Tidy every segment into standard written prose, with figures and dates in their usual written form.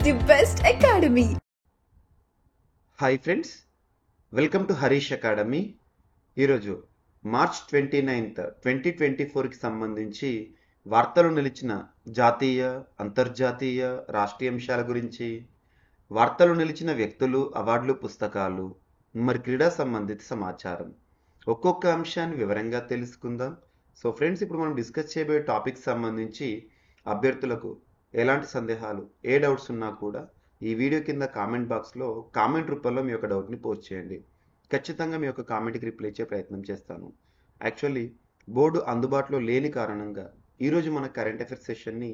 the best academy. Hi friends, welcome to Harish academy. ఈరోజు March 29th 2024కి సంబంధించి వార్తలు నిలిచిన జాతీయ, అంతర్జాతీయ, రాష్ట్రీయ అంశాల గురించి, వార్తలు నిలిచిన వ్యక్తులు, అవార్డులు, పుస్తకాలు, మరి క్రీడా సంబంధిత సమాచారం, ఒక్కొక్క అంశాన్ని వివరంగా తెలుసుకుందాం. సో ఫ్రెండ్స్, ఇప్పుడు మనం డిస్కస్ చేయబోయే టాపిక్ సంబంధించి అభ్యర్థులకు ఎలాంటి సందేహాలు, ఏ డౌట్స్ ఉన్నా కూడా ఈ వీడియో కింద కామెంట్ బాక్స్లో కామెంట్ రూపంలో మీ యొక్క డౌట్ని పోస్ట్ చేయండి. ఖచ్చితంగా మీ యొక్క కామెంట్కి రిప్లై ఇచ్చే ప్రయత్నం చేస్తాను. యాక్చువల్లీ బోర్డు అందుబాటులో లేని కారణంగా ఈరోజు మన కరెంట్ అఫైర్స్ సెషన్ని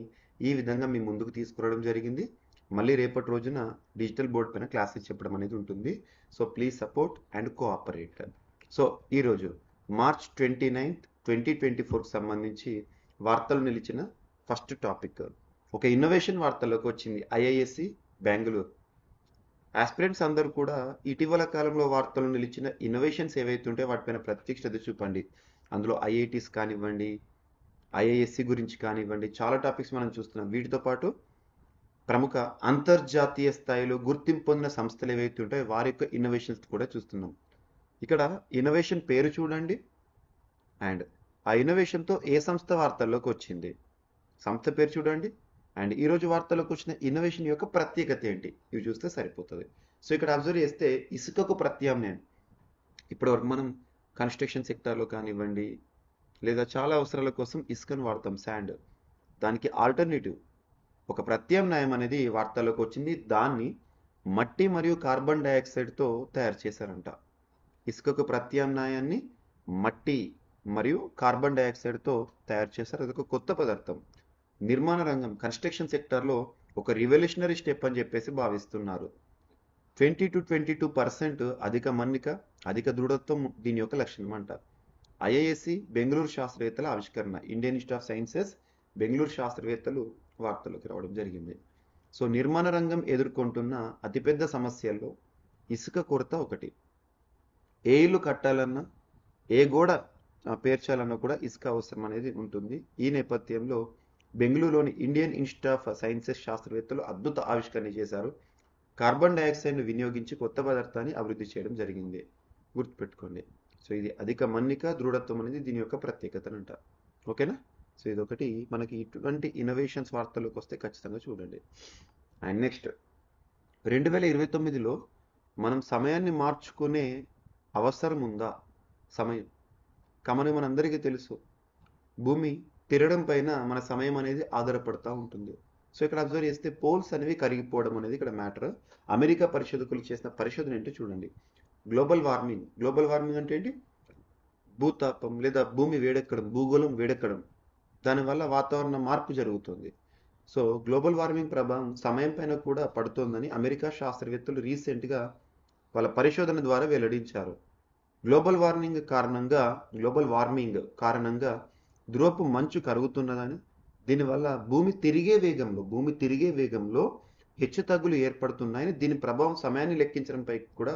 ఈ విధంగా మీ ముందుకు తీసుకురావడం జరిగింది. మళ్ళీ రేపటి రోజున డిజిటల్ బోర్డు పైన క్లాసెస్ చెప్పడం అనేది ఉంటుంది. So please support and cooperate. So ఈరోజు మార్చ్ 29th 2024కి సంబంధించి వార్తలు నిలిచిన ఫస్ట్ టాపిక్ ఒక ఇన్నోవేషన్ వార్తల్లోకి వచ్చింది. ఐఐఎస్సి బెంగళూరు ఆస్పిరెంట్స్ అందరూ కూడా ఇటీవల కాలంలో వార్తలు నిలిచిన ఇన్నోవేషన్స్ ఏవైతే ఉంటే వాటిపైన ప్రత్యేక శ్రద్ధ చూపండి. అందులో ఐఐటీస్ కానివ్వండి, ఐఐఎస్సి గురించి కానివ్వండి, చాలా టాపిక్స్ మనం చూస్తున్నాం. వీటితో పాటు ప్రముఖ అంతర్జాతీయ స్థాయిలో గుర్తింపు పొందిన సంస్థలు ఏవైతే ఉంటాయో వారి యొక్క ఇన్నోవేషన్స్ కూడా చూస్తున్నాం. ఇక్కడ ఇన్నోవేషన్ పేరు చూడండి అండ్ ఆ ఇన్నోవేషన్తో ఏ సంస్థ వార్తల్లోకి వచ్చింది, సంస్థ పేరు చూడండి అండ్ ఈరోజు వార్తల్లోకి వచ్చిన ఇన్నోవేషన్ యొక్క ప్రత్యేకత ఏంటి, ఇవి చూస్తే సరిపోతుంది. సో ఇక్కడ అబ్జర్వ్ చేస్తే ఇసుకకు ప్రత్యామ్నాయం, ఇప్పటివరకు మనం కన్స్ట్రక్షన్ సెక్టార్లో కానివ్వండి లేదా చాలా అవసరాల కోసం ఇసుకను వాడతాం, శాండ్. దానికి ఆల్టర్నేటివ్ ఒక ప్రత్యామ్నాయం అనేది వార్తల్లోకి వచ్చింది. దాన్ని మట్టి మరియు కార్బన్ డైఆక్సైడ్తో తయారు చేశారంట. ఇసుకకు ప్రత్యామ్నాయాన్ని మట్టి మరియు కార్బన్ డైఆక్సైడ్తో తయారు చేశారు. అదొక కొత్త పదార్థం. నిర్మాణ రంగం, కన్స్ట్రక్షన్ సెక్టార్లో ఒక రివల్యూషనరీ స్టెప్ అని చెప్పేసి భావిస్తున్నారు. 20-22% అధిక మన్నిక, అధిక దృఢత్వం దీని యొక్క లక్షణం అంట. ఐఐఎస్సి బెంగళూరు శాస్త్రవేత్తల ఆవిష్కరణ, Indian institute of sciences Bengaluru శాస్త్రవేత్తలు వార్తలోకి రావడం జరిగింది. సో నిర్మాణ రంగం ఎదుర్కొంటున్న అతిపెద్ద సమస్యల్లో ఇసుక కొరత ఒకటి. ఏ ఇల్లు కట్టాలన్నా, ఏ గోడ పేర్చాలన్నా కూడా ఇసుక అవసరం అనేది ఉంటుంది. ఈ నేపథ్యంలో బెంగళూరులోని ఇండియన్ ఇన్స్టిట్యూట్ ఆఫ్ సైన్సెస్ శాస్త్రవేత్తలు అద్భుత ఆవిష్కరణ చేశారు. కార్బన్ డైఆక్సైడ్ను వినియోగించి కొత్త పదార్థాన్ని అభివృద్ధి చేయడం జరిగింది. గుర్తుపెట్టుకోండి. సో ఇది అధిక మన్నిక, దృఢత్వం అనేది దీని యొక్క ప్రత్యేకతనంట. ఓకేనా? సో ఇదొకటి మనకి ఇటువంటి ఇన్నోవేషన్స్ వార్తల్లోకి వస్తే ఖచ్చితంగా చూడండి. అండ్ నెక్స్ట్ 2029లో మనం సమయాన్ని మార్చుకునే అవసరం ఉందా? సమయం కమని మనందరికీ తెలుసు, భూమి తిరగడం పైన మన సమయం అనేది ఆధారపడుతూ ఉంటుంది. సో ఇక్కడ అబ్జర్వ్ చేస్తే పోల్స్ అనేవి కరిగిపోవడం అనేది ఇక్కడ మ్యాటర్. అమెరికా పరిశోధకులు చేసిన పరిశోధన ఏంటో చూడండి. గ్లోబల్ వార్మింగ్ అంటే ఏంటి? భూతాపం లేదా భూమి వేడెక్కడం, భూగోళం వేడెక్కడం, దానివల్ల వాతావరణ మార్పు జరుగుతుంది. సో గ్లోబల్ వార్మింగ్ ప్రభావం సమయం పైన కూడా పడుతోందని అమెరికా శాస్త్రవేత్తలు రీసెంట్గా వాళ్ళ పరిశోధన ద్వారా వెల్లడించారు. గ్లోబల్ వార్మింగ్ కారణంగా ధ్రువపు మంచు కరుగుతున్నదని, దీనివల్ల భూమి తిరిగే వేగంలో హెచ్చుతగ్గులు ఏర్పడుతున్నాయని, దీని ప్రభావం సమయాన్ని లెక్కించడంపై కూడా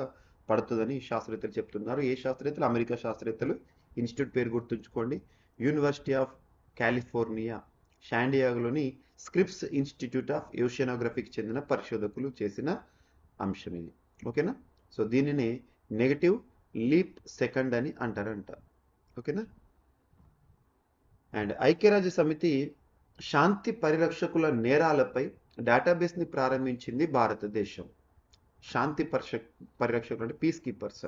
పడుతుందని శాస్త్రవేత్తలు చెప్తున్నారు. ఏ శాస్త్రవేత్తలు? అమెరికా శాస్త్రవేత్తలు. ఇన్స్టిట్యూట్ పేరు గుర్తుంచుకోండి, యూనివర్సిటీ ఆఫ్ కాలిఫోర్నియా శాండియాగోలోని స్క్రిప్స్ ఇన్స్టిట్యూట్ ఆఫ్ ఓషియానోగ్రఫీకి చెందిన పరిశోధకులు చేసిన అంశం ఇది. ఓకేనా? సో దీనిని నెగటివ్ లీప్ సెకండ్ అని అంటారంట. ఓకేనా? అండ్ ఐక్యరాజ్య సమితి శాంతి పరిరక్షకుల నేరాలపై డేటాబేస్ని ప్రారంభించింది భారతదేశం. శాంతి పరిరక్షకులు అంటే పీస్ కీపర్స్,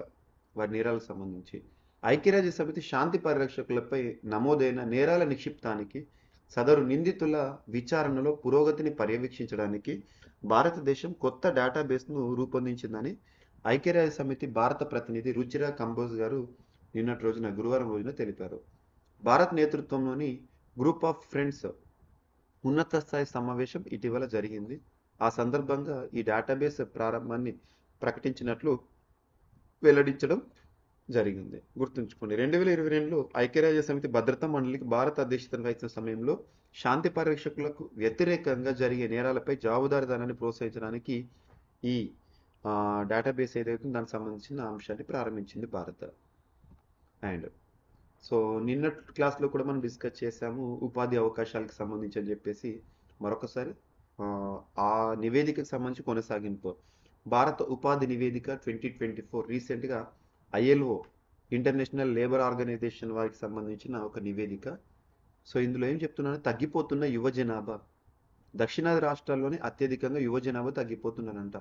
వారి నేరాలకు సంబంధించి ఐక్యరాజ్య సమితి శాంతి పరిరక్షకులపై నమోదైన నేరాల నిక్షిప్తానికి, సదరు నిందితుల విచారణలో పురోగతిని పర్యవేక్షించడానికి భారతదేశం కొత్త డేటాబేస్ను రూపొందించిందని ఐక్యరాజ్య సమితి భారత ప్రతినిధి రుచిరా కంబోజ్ గారు గురువారం రోజున తెలిపారు. భారత్ నేతృత్వంలోని గ్రూప్ ఆఫ్ ఫ్రెండ్స్ ఉన్నత స్థాయి సమావేశం ఇటీవల జరిగింది. ఆ సందర్భంగా ఈ డేటాబేస్ ప్రారంభాన్ని ప్రకటించినట్లు వెల్లడించడం జరిగింది. గుర్తుంచుకోండి, 2022లో ఐక్యరాజ్య సమితి భద్రతా మండలికి భారత అధ్యక్షతను వహించిన సమయంలో శాంతి పరిరక్షకులకు వ్యతిరేకంగా జరిగే నేరాలపై జవాబుదారీతనాన్ని ప్రోత్సహించడానికి ఈ డేటాబేస్ ఏదైతే దానికి సంబంధించిన అంశాన్ని ప్రారంభించింది భారత్. అండ్ సో నిన్నటి క్లాస్లో కూడా మనం డిస్కస్ చేసాము ఉపాధి అవకాశాలకు సంబంధించి అని చెప్పేసి. మరొకసారి ఆ, ఆ నివేదికకు సంబంధించి కొనసాగింపు. భారత ఉపాధి నివేదిక 2024 రీసెంట్గా ఐఎల్ఓ ఇంటర్నేషనల్ లేబర్ ఆర్గనైజేషన్ వారికి సంబంధించిన ఒక నివేదిక. సో ఇందులో ఏం చెప్తున్నాను, తగ్గిపోతున్న యువ జనాభా. దక్షిణాది రాష్ట్రాల్లోనే అత్యధికంగా యువ జనాభా తగ్గిపోతున్నారంట.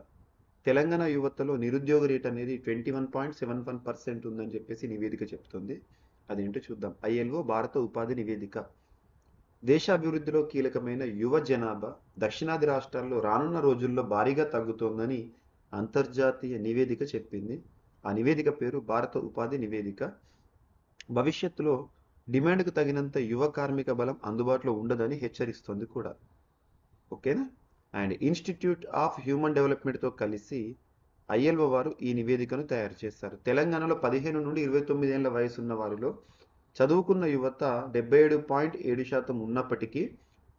తెలంగాణ యువతలో నిరుద్యోగ రేట్ అనేది 21.71% ఉందని చెప్పేసి నివేదిక చెప్తుంది. అదేంటో చూద్దాం. ఐఎల్ఓ భారత ఉపాధి నివేదిక. దేశాభివృద్ధిలో కీలకమైన యువ జనాభా దక్షిణాది రాష్ట్రాల్లో రానున్న రోజుల్లో భారీగా తగ్గుతోందని అంతర్జాతీయ నివేదిక చెప్పింది. ఆ నివేదిక పేరు భారత ఉపాధి నివేదిక. భవిష్యత్తులో డిమాండ్కు తగినంత యువ కార్మిక బలం అందుబాటులో ఉండదని హెచ్చరిస్తోంది కూడా. ఓకేనా. అండ్ ఇన్స్టిట్యూట్ ఆఫ్ హ్యూమన్ డెవలప్మెంట్తో కలిసి ఐఎల్ఓ వారు ఈ నివేదికను తయారు చేశారు. తెలంగాణలో 15 నుండి 29 ఏళ్ల వయసున్న వారిలో చదువుకున్న యువత 77.7% ఉన్నప్పటికీ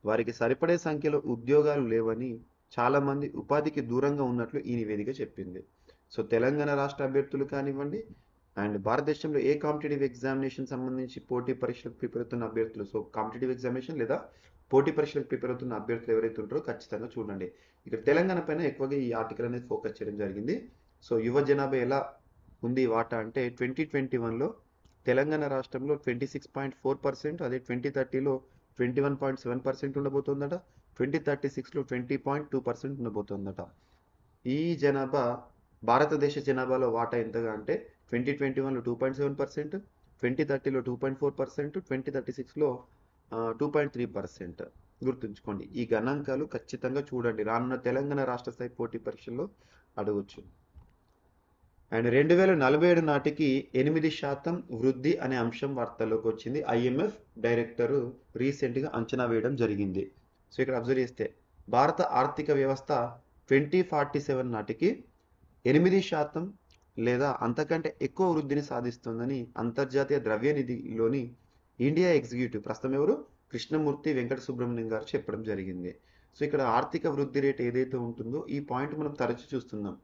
వారికి సరిపడే సంఖ్యలో ఉద్యోగాలు లేవని, చాలామంది ఉపాధికి దూరంగా ఉన్నట్లు ఈ నివేదిక చెప్పింది. సో తెలంగాణ రాష్ట్ర అభ్యర్థులు కానివ్వండి, అండ్ భారతదేశంలో ఏ కాంపిటేటివ్ ఎగ్జామినేషన్ సంబంధించి పోటీ పరీక్షలకు ప్రిపేర్ అవుతున్న అభ్యర్థులు, సో కాంపిటేటివ్ ఎగ్జామినేషన్ లేదా పోటీ పరీక్షలకు ప్రిపేర్ అవుతున్న అభ్యర్థులు ఎవరైతే ఉంటారో ఖచ్చితంగా చూడండి. ఇక్కడ తెలంగాణ పైన ఎక్కువగా ఈ ఆర్టికల్ అనేది ఫోకస్ చేయడం జరిగింది. సో యువ జనాభా ఎలా ఉంది వాటా అంటే 2021లో తెలంగాణ రాష్ట్రంలో 26.4%, అదే 2030లో 21.7% ఉండబోతోందట. 2036లో 20.2% ఉండబోతోందట. ఈ జనాభా భారతదేశ జనాభాలో వాటా ఎంతగా అంటే 2021లో 2.7%, 2030లో 2.4%, 2036లో 2.3%. గుర్తుంచుకోండి. ఈ గణాంకాలు ఖచ్చితంగా చూడండి, రానున్న తెలంగాణ రాష్ట్ర స్థాయి పోటీ పరీక్షల్లో అడగొచ్చు. అండ్ 2047 నాటికి 8% వృద్ధి అనే అంశం వార్తల్లోకి వచ్చింది. ఐఎంఎఫ్ డైరెక్టరు రీసెంట్గా అంచనా వేయడం జరిగింది. సో ఇక్కడ అబ్జర్వ్ చేస్తే భారత ఆర్థిక వ్యవస్థ 2047 నాటికి 8% లేదా అంతకంటే ఎక్కువ వృద్ధిని సాధిస్తుందని అంతర్జాతీయ ద్రవ్యనిధిలోని ఇండియా ఎగ్జిక్యూటివ్, ప్రస్తుతం ఎవరు, కృష్ణమూర్తి వెంకట సుబ్రహ్మణ్యం గారు చెప్పడం జరిగింది. సో ఇక్కడ ఆర్థిక వృద్ధి రేట్ ఏదైతే ఉంటుందో ఈ పాయింట్ మనం తరచు చూస్తున్నాం.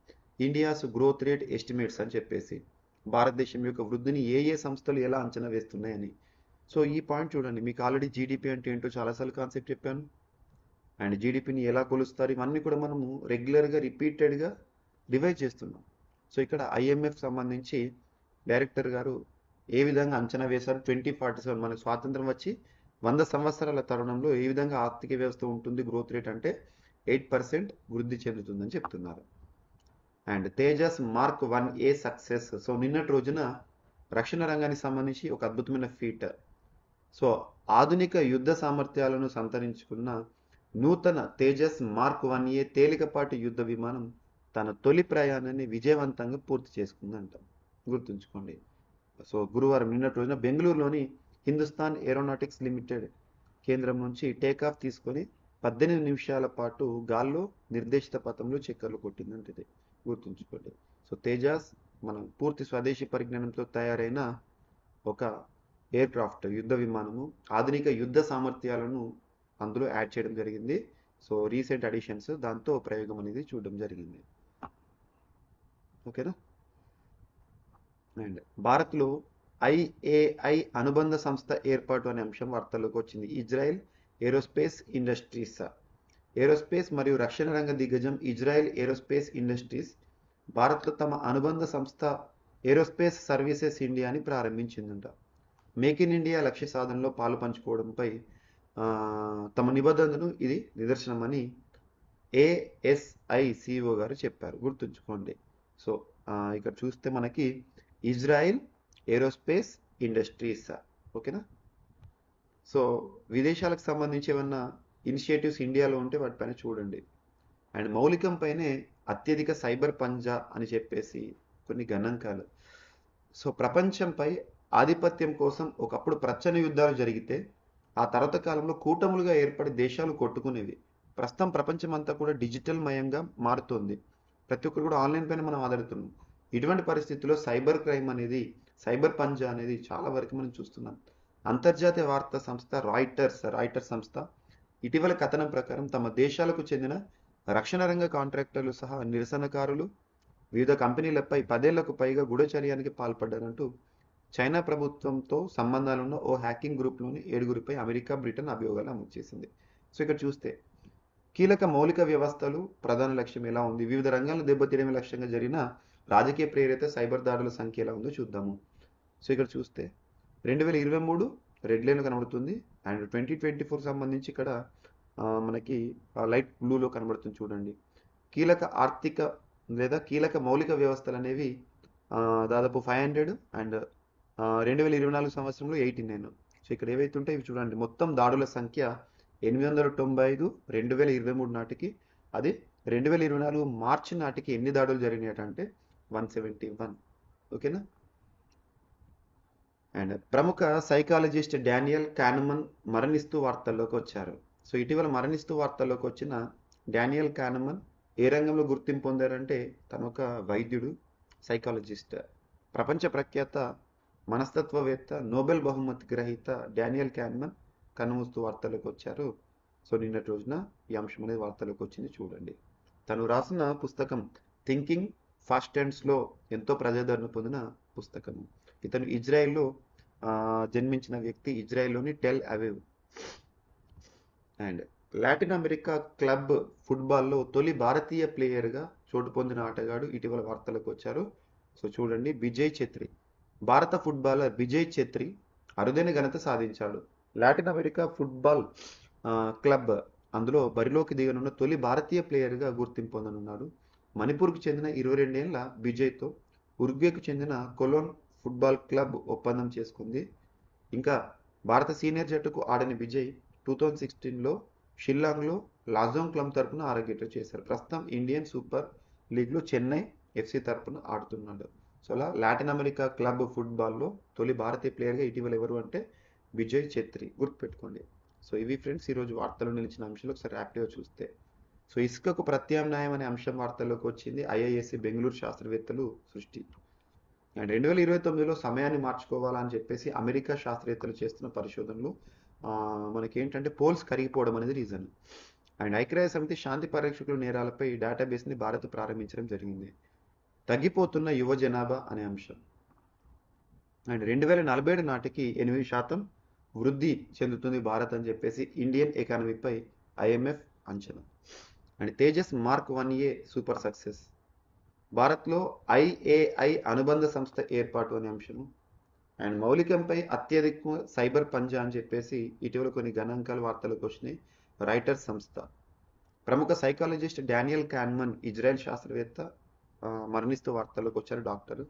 ఇండియాస్ గ్రోత్ రేట్ ఎస్టిమేట్స్ అని చెప్పేసి భారతదేశం యొక్క వృద్ధిని ఏ ఏ సంస్థలు ఎలా అంచనా వేస్తున్నాయని. సో ఈ పాయింట్ చూడండి. మీకు ఆల్రెడీ జీడిపి అంటే ఏంటో చాలాసార్లు కాన్సెప్ట్ చెప్పాను. అండ్ జీడిపిని ఎలా కొలుస్తారు ఇవన్నీ కూడా మనము రెగ్యులర్గా రిపీటెడ్గా రివైజ్ చేస్తున్నాం. సో ఇక్కడ ఐఎంఎఫ్ సంబంధించి డైరెక్టర్ గారు ఏ విధంగా అంచనా వేశారు, 2047 మనకు స్వాతంత్రం వచ్చి 100 సంవత్సరాల తరుణంలో ఏ విధంగా ఆర్థిక వ్యవస్థ ఉంటుంది, గ్రోత్ రేట్ అంటే 8% వృద్ధి చెందుతుందని చెప్తున్నారు. And Tejas mark 1A success. So నిన్నటి రోజున రక్షణ రంగానికి సంబంధించి ఒక అద్భుతమైన ఫీట్. సో ఆధునిక యుద్ధ సామర్థ్యాలను సంతరించుకున్న నూతన తేజస్ మార్క్ 1A తేలికపాటి యుద్ధ విమానం తన తొలి ప్రయాణాన్ని విజయవంతంగా పూర్తి చేసుకుందంట. గుర్తుంచుకోండి. సో గురువారం నిన్నటి రోజున బెంగళూరులోని హిందుస్థాన్ ఏరోనాటిక్స్ లిమిటెడ్ కేంద్రం నుంచి టేకాఫ్ తీసుకొని 18 నిమిషాల పాటు గాల్లో నిర్దేశిత పథంలో చక్కర్లు కొట్టిందంటే ఇది గుర్తుంచుకోండి. సో తేజాస్ మనం పూర్తి స్వదేశీ పరిజ్ఞానంతో తయారైన ఒక ఎయిర్ క్రాఫ్ట్, యుద్ధ విమానము. ఆధునిక యుద్ధ సామర్థ్యాలను అందులో యాడ్ చేయడం జరిగింది. సో రీసెంట్ అడిషన్స్, దాంతో ప్రయోగం అనేది చూడడం జరిగింది. ఓకేనా. అండ్ భారత్లో ఐఏఐ అనుబంధ సంస్థ ఏర్పాటు అనే అంశం వార్తల్లోకి వచ్చింది. ఇజ్రాయెల్ ఏరోస్పేస్ ఇండస్ట్రీస్, ఏరోస్పేస్ మరియు రక్షణ రంగ దిగ్గజం ఇజ్రాయెల్ ఏరోస్పేస్ ఇండస్ట్రీస్ భారత్లో తమ అనుబంధ సంస్థ ఏరోస్పేస్ సర్వీసెస్ ఇండియాని ప్రారంభించిందంట. మేక్ ఇన్ ఇండియా లక్ష్య సాధనలో పాలు పంచుకోవడంపై తమ నిబద్ధతను ఇది నిదర్శనమని ఏఎస్ఐ సిఇఓ గారు చెప్పారు. గుర్తుంచుకోండి. సో ఇక్కడ చూస్తే మనకి ఇజ్రాయెల్ ఏరోస్పేస్ ఇండస్ట్రీస్. ఓకేనా. సో విదేశాలకు సంబంధించి ఏమన్నా ఇనిషియేటివ్స్ ఇండియాలో ఉంటే వాటిపైన చూడండి. అండ్ మౌలికం పైనే అత్యధిక సైబర్ పంజా అని చెప్పేసి కొన్ని గణాంకాలు. సో ప్రపంచంపై ఆధిపత్యం కోసం ఒకప్పుడు ప్రచ్ఛన్న యుద్ధాలు జరిగితే ఆ తర్వాత కాలంలో కూటములుగా ఏర్పడి దేశాలు కొట్టుకునేవి. ప్రస్తుతం ప్రపంచం అంతా కూడా డిజిటల్ మయంగా మారుతోంది. ప్రతి ఒక్కరు కూడా ఆన్లైన్ పైన మనం ఆధారుతున్నాం. ఇటువంటి పరిస్థితుల్లో సైబర్ క్రైమ్ అనేది, సైబర్ పంజా అనేది చాలా వరకు మనం చూస్తున్నాం. అంతర్జాతీయ వార్తా సంస్థ రాయిటర్స్ సంస్థ ఇటీవల కథనం ప్రకారం తమ దేశాలకు చెందిన రక్షణ రంగ కాంట్రాక్టర్లు సహా నిరసనకారులు వివిధ కంపెనీలపై 10 ఏళ్లకు పైగా గూఢచర్యానికి పాల్పడ్డారంటూ చైనా ప్రభుత్వంతో సంబంధాలున్న ఓ హ్యాకింగ్ గ్రూప్లోని 7గురిపై అమెరికా, బ్రిటన్ అభియోగాలు నమోదు చేసింది. సో ఇక్కడ చూస్తే కీలక మౌలిక వ్యవస్థలు ప్రధాన లక్ష్యం ఎలా ఉంది, వివిధ రంగాలను దెబ్బతీయడమే లక్ష్యంగా జరిగిన రాజకీయ ప్రేరిత సైబర్ దాడుల సంఖ్య ఎలా ఉందో చూద్దాము. సో ఇక్కడ చూస్తే 2023 రెడ్ లైన్ కనబడుతుంది అండ్ 2024 సంబంధించి ఇక్కడ మనకి లైట్ బ్లూలో కనబడుతుంది చూడండి. కీలక ఆర్థిక లేదా కీలక మౌలిక వ్యవస్థలు అనేవి దాదాపు 500 అండ్ 2024 సంవత్సరంలో 89. సో ఇక్కడ ఏవైతే ఉంటాయి ఇవి చూడండి. మొత్తం దాడుల సంఖ్య 895 2023 నాటికి. అది 2024 మార్చి నాటికి ఎన్ని దాడులు జరిగినాయి అంటే 171. ఓకేనా. అండ్ ప్రముఖ సైకాలజిస్ట్ డానియల్ కానమన్ మరణిస్తూ వార్తల్లోకి వచ్చారు. సో ఇటీవల మరణిస్తూ వార్తల్లోకి వచ్చిన డానియల్ కానమన్ ఏ రంగంలో గుర్తింపు పొందారంటే తను ఒక వైద్యుడు, సైకాలజిస్ట్. ప్రపంచ ప్రఖ్యాత మనస్తత్వవేత్త, నోబెల్ బహుమతి గ్రహీత డానియల్ కానమన్ కన్నుమూస్తూ వార్తల్లోకి వచ్చారు. సో నిన్నటి రోజున ఈ అంశం అనేది వార్తల్లోకి వచ్చింది చూడండి. తను రాసిన పుస్తకం థింకింగ్ ఫాస్ట్ అండ్ స్లో ఎంతో ప్రజాదరణ పొందిన పుస్తకం. ఇతను ఇజ్రాయెల్లో జన్మించిన వ్యక్తి, ఇజ్రాయెల్లోని Tel Aviv. And Latin America club ఫుట్బాల్లో తొలి భారతీయ ప్లేయర్గా చోటు పొందిన ఆటగాడు ఇటీవల వార్తలకు వచ్చారు. సో చూడండి, విజయ్ ఛత్రి. భారత ఫుట్బాలర్ విజయ్ ఛత్రి అరుదైన ఘనత సాధించాడు. లాటిన్ అమెరికా ఫుట్బాల్ క్లబ్ అందులో బరిలోకి దిగనున్న తొలి భారతీయ ప్లేయర్గా గుర్తింపు పొందనున్నాడు. మణిపూర్కు చెందిన 22 ఏళ్ల విజయ్తో ఉరుగ్వేకు చెందిన కొలోన్ ఫుట్బాల్ క్లబ్ ఒప్పందం చేసుకుంది. ఇంకా భారత సీనియర్ జట్టుకు ఆడని విజయ్ 2016లో షిల్లాంగ్లో లాజోంగ్ క్లబ్ తరపున అరంగేట్రం చేశారు. ప్రస్తుతం ఇండియన్ సూపర్ లీగ్లో చెన్నై ఎఫ్సి తరపున ఆడుతున్నాడు. సో అలా లాటిన్ అమెరికా క్లబ్ ఫుట్బాల్లో తొలి భారతీయ ప్లేయర్గా ఇటీవల ఎవరు అంటే విజయ్ ఛత్రి. గుర్తుపెట్టుకోండి. సో ఇవి ఫ్రెండ్స్ ఈరోజు వార్తలు నిలిచిన అంశాలు. ఒకసారి యాక్టివ్గా చూస్తే, సో ఇసుకకు ప్రత్యామ్నాయం అనే అంశం వార్తల్లోకి వచ్చింది. ఐఐఎస్సి బెంగళూరు శాస్త్రవేత్తలు సృష్టి. అండ్ 2029లో సమయాన్ని మార్చుకోవాలని చెప్పేసి అమెరికా శాస్త్రవేత్తలు చేస్తున్న పరిశోధనలు మనకేంటంటే పోల్స్ కరిగిపోవడం అనేది రీజన్. అండ్ ఐక్యరాజ్య సమితి శాంతి పరిరక్షకుల నేరాలపై డేటాబేస్ని భారత్ ప్రారంభించడం జరిగింది. తగ్గిపోతున్న యువ జనాభా అనే అంశం. అండ్ 2047 నాటికి 8% వృద్ధి చెందుతుంది భారత్ అని చెప్పేసి ఇండియన్ ఎకానమీపై IMF అంచనా. And Tejas mark 1A super success. భారత్లో IAI అనుబంధ సంస్థ ఏర్పాటు అనే అంశము. అండ్ మౌలికంపై అత్యధిక సైబర్ పంజా అని చెప్పేసి ఇటీవల కొన్ని గణాంకాల వార్తలకు వచ్చినాయి. రైటర్స్ సంస్థ. ప్రముఖ సైకాలజిస్ట్ డానియల్ కానమన్ ఇజ్రాయెల్ శాస్త్రవేత్త మరణిస్తూ వార్తల్లోకి వచ్చారు, doctor.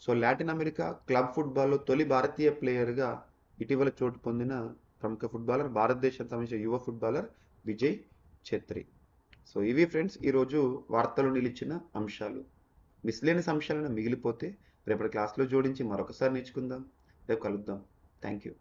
So Latin America club ఫుట్బాల్లో తొలి భారతీయ ప్లేయర్గా ఇటీవల చోటు పొందిన ప్రముఖ ఫుట్బాలర్, భారతదేశానికి సంబంధించిన యువ ఫుట్బాలర్ విజయ్ ఛత్రి. సో ఇవి ఫ్రెండ్స్ ఈరోజు వార్తలు నిలిచిన అంశాలు. మిస్లేనియస్ అంశాలను మిగిలిపోతే రేపటి క్లాస్లో జోడించి మరొకసారి నేర్చుకుందాం. రేపు కలుద్దాం. Thank you.